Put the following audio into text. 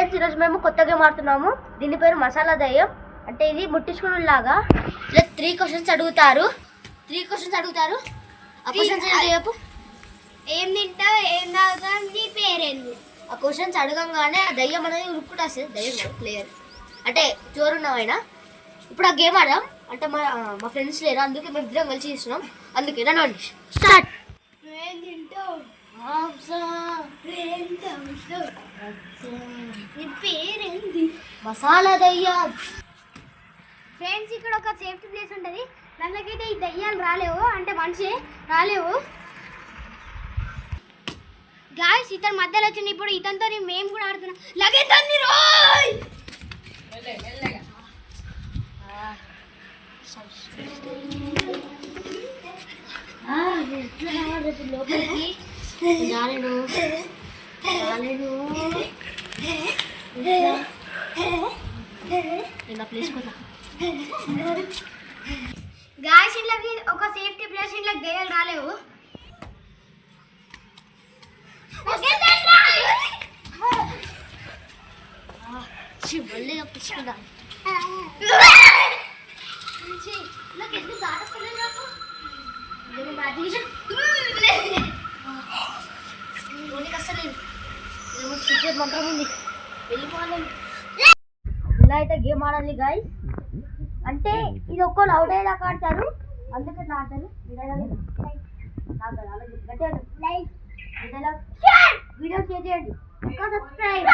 Friends ఈరోజు మేము కొత్త గేమ్ ఆడుతున్నాము. దీని పేరు మసాలా దయ్యం. అంటే ఇది ముట్టించుకునే లాగా. ఇలా 3 క్వశ్చన్స్ అడుగుతారు. ఆ క్వశ్చన్స్ చెప్పు. ఏం తింటావు, ఏం తాగుతావు, నీ పేరేంది? ఆ క్వశ్చన్స్ అడగంగానే ఆ దయ్యం అనేది ఉరుక్కుంటేస్తుంది. దయ్యం ప్లేయర్ అంటే చోరున్నామైనా. ఇప్పుడు ఆ గేమ్ ఆడదాం. అంటే మా ఫ్రెండ్స్ లేరు, అందుకే మేము ఇద్దరం కలిసి ఇస్తున్నాం. అందుకే రండి స్టార్ట్. ఏం తింటావు, నీ పేరేంది? మసాలా దయ్యం. ఫ్రెండ్స్ ఇక్కడ ఒక సేఫ్టీ ప్లేస్ ఉంటుంది. దానిలోకైతే ఈ దయ్యాలు రాలేవు, అంటే మనిషి రాలేవు. గాయస్ ఇతని మధ్యలో వచ్చింది. ఇప్పుడు ఇతనితో మేము కూడా ఆడుతున్నాం. లగేదండి రోయ్ లోపలికి రాలేను. ఇలా ప్లేస్ కదా గాయస్ ఇంట్లోకి ఒక సేఫ్టీ ప్లేస్. ఇంట్లోకి దయ్యాలు రాలేవు. మళ్ళీ తప్పించుకుంటా. మంత్రం ఉంది, వెళ్ళిపోవాలి. ఇలా అయితే గేమ్ ఆడాలి గాయస్. అంటే ఇది ఒక్కరు అవుట్ అయ్యేదాకా ఆడతారు, అందుకే ఆడతారు. వీడియో షేర్ చేయండి, సబ్స్క్రైబ్.